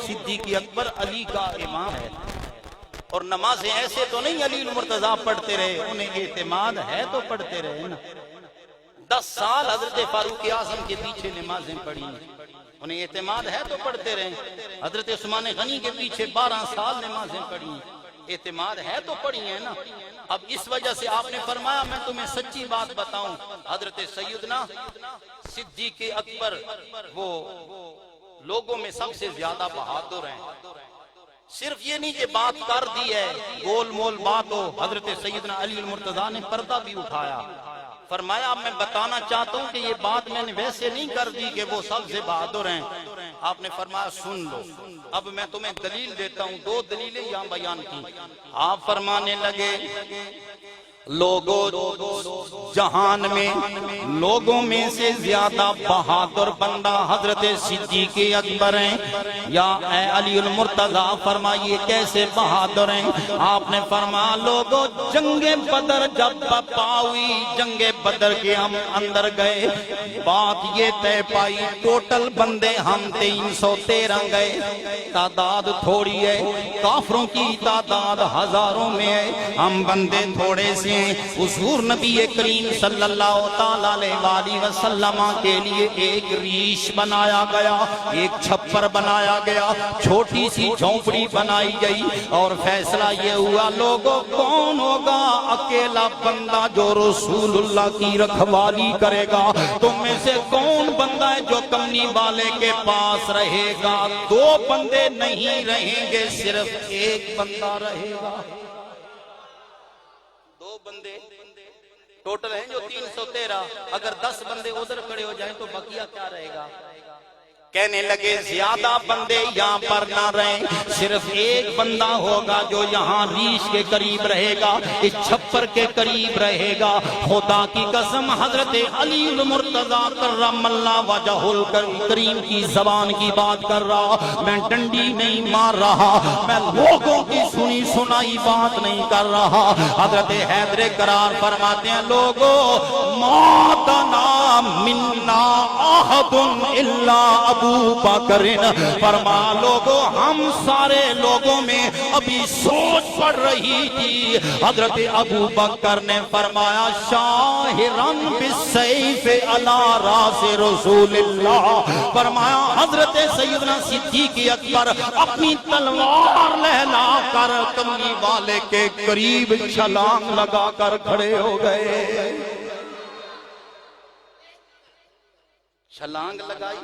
صدیق اکبر علی کا امام ہے، اور نمازیں ایسے تو نہیں علی المرتضیٰ پڑھتے رہے، انہیں اعتماد ہے تو پڑھتے رہے نا۔ 10 سال حضرت فاروق اعظم کے پیچھے نمازیں پڑھی، انہیں اعتماد ہے تو پڑھتے رہے۔ حضرت عثمان غنی کے پیچھے 12 سال نمازیں پڑھی، اعتماد ہے تو پڑھی ہیں نا۔ اب اس وجہ سے آپ نے فرمایا میں تمہیں سچی بات بتاؤں، حضرت سیدنا صدیق اکبر وہ لوگوں میں سب سے زیادہ بہادر ہیں۔ صرف یہ نہیں کہ بات کر دی ہے، گول مول بات ہو، حضرت سیدنا علی المرتضیٰ نے پردہ بھی اٹھایا، فرمایا اب میں بتانا چاہتا ہوں کہ یہ بات میں نے ویسے نہیں کر دی کہ وہ سب سے بہادر ہیں۔ آپ نے فرمایا سن لو، اب میں تمہیں دلیل دیتا ہوں، 2 دلیلیں یہاں بیان کی۔ آپ فرمانے لگے لوگوں جہان میں لوگوں میں سے زیادہ بہادر بندہ حضرت صدیق اکبر ہیں یا اے علی المرتضیٰ فرمائیے کیسے بہادر ہیں؟ آپ نے فرمایا لوگوں جنگ بدر جب پائی، جنگ بدر کے ہم اندر گئے، بات یہ طے پائی ٹوٹل بندے ہم 313 گئے، تعداد تھوڑی ہے، کافروں کی تعداد ہزاروں میں ہے، ہم بندے تھوڑے سے۔ حضور نبی کریم صلی اللہ تعالیٰ علیہ وسلم کے لیے ایک ریش بنایا گیا، ایک چھپر بنایا گیا، چھوٹی سی جھونپڑی بنائی گئی، اور فیصلہ یہ ہوا لوگوں کون ہوگا اکیلا بندہ جو رسول اللہ کی رکھوالی کرے گا؟ تم میں سے کون بندہ ہے جو کمنی والے کے پاس رہے گا؟ 2 بندے نہیں رہیں گے، صرف ایک بندہ رہے گا۔ 2 بندے ٹوٹل ہیں جو 313، اگر 10 بندے ادھر کھڑے ہو جائیں تو بقیہ کیا رہے گا؟ کہنے لگے زیادہ بندے یہاں پر نہ رہیں، صرف ایک بندہ ہوگا جو یہاں ریش کے قریب رہے گا، اس چھپر کے قریب رہے گا۔ خدا کی قسم حضرت علی المرتضیٰ کرم اللہ وجہ الکریم کی زبان کی بات کر رہا، میں ڈنڈی نہیں مار رہا، میں لوگوں کی سنی سنائی بات نہیں کر رہا۔ حضرت حیدر قرار فرماتے ہیں لوگوں ماتنا منا احد الا ابو بکر، فرما لوگوں ہم سارے لوگوں میں ابھی سوچ پڑ رہی تھی، حضرت ابو بکر نے فرمایا شاہرن بالسیف علی راس رسول اللہ، فرمایا حضرت سیدنا صدیق اکبر اپنی تلوار لہلا کر کملی والے کے قریب چھلانگ لگا کر کھڑے ہو گئے۔ چھلانگ لگائی،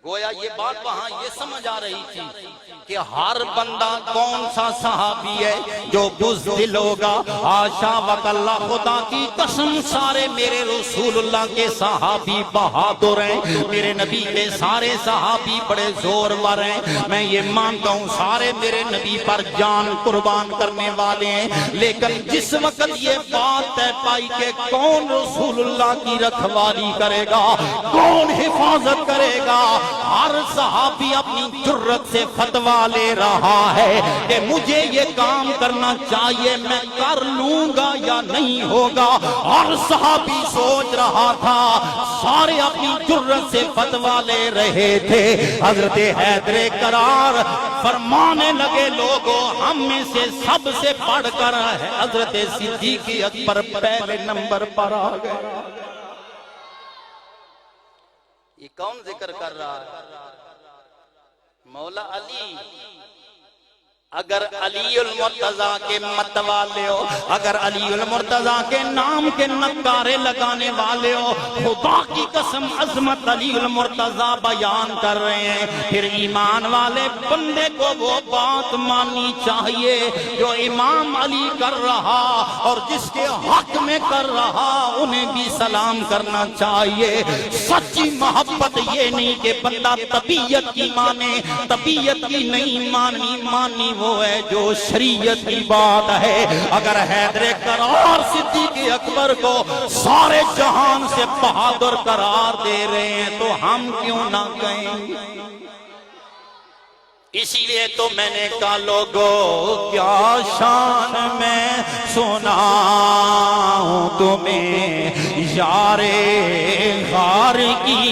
گویا یہ بات وہاں یہ سمجھ آ رہی تھی کہ ہر بندہ کون سا صحابی ہے جو بزدل ہوگا، آشا وکاللہ خدا کی قسم سارے میرے رسول اللہ کے صحابی بہادر ہیں، میرے نبی کے سارے صحابی بڑے زورور ہیں، میں یہ مانتا ہوں سارے میرے نبی پر جان قربان کرنے والے ہیں، لیکن جس وقت یہ بات طے پائی کہ کون رسول اللہ کی رکھوالی کرے گا، کون حفاظت کرے گا، ہر صحابی اپنی جرت سے فتویٰ لے رہا ہے کہ مجھے یہ کام کرنا چاہیے، میں کر لوں گا یا نہیں ہوگا۔ ہر صحابی سوچ رہا تھا، سارے اپنی جرت سے فتویٰ لے رہے تھے۔ حضرت حیدر قرار فرمانے لگے لوگوں ہم میں سے سب سے بڑھ کر حضرت صدیق اکبر پہلے نمبر پر آ گئے۔ یہ کون ذکر کر رہا ہے؟ مولا علی۔ اگر علی المرتضیٰ کے متوالے ہو، اگر علی المرتضیٰ کے نام کے نعرے لگانے والے ہو، خدا کی قسم عظمت علی المرتضیٰ بیان کر رہے ہیں، پھر ایمان والے بندے کو وہ بات ماننی چاہیے جو امام علی کر رہا اور جس کے حق میں کر رہا انہیں بھی سلام کرنا چاہیے۔ سچی محبت یہ نہیں کہ بندہ طبیعت کی مانے، طبیعت کی نہیں مانی وہ ہے جو شریعت کی بات ہے۔ اگر حیدر قرار صدیق اکبر کو سارے جہان سے بہادر قرار دے رہے ہیں تو ہم کیوں نہ کہیں؟ اسی لیے تو میں نے کہا لوگوں کیا شان میں سناؤں تمہیں یار غار کی،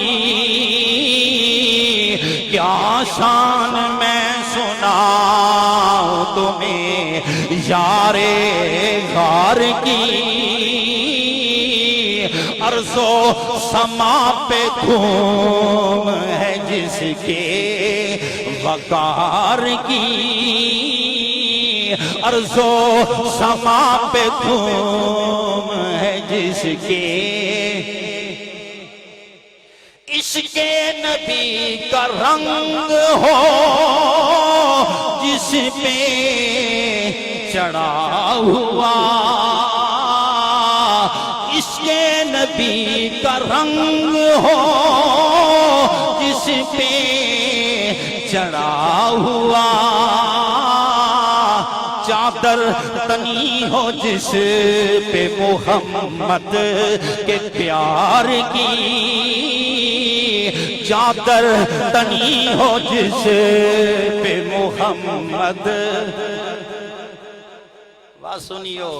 کیا شان میں سناؤں تمہیں یار غار کی، ارض و سما پہ دھوم ہے جس کے وقار کی، ارض و سما پہ دھوم ہے جس کے، عشق نبی کا رنگ ہو جس پہ چڑھا ہوا، عشق نبی کا رنگ ہو جس پہ چڑھا ہوا، چادر تنی ہو جس پہ محمد کے پیار کی، چادر تنی ہو جس پہ محمد، سنیو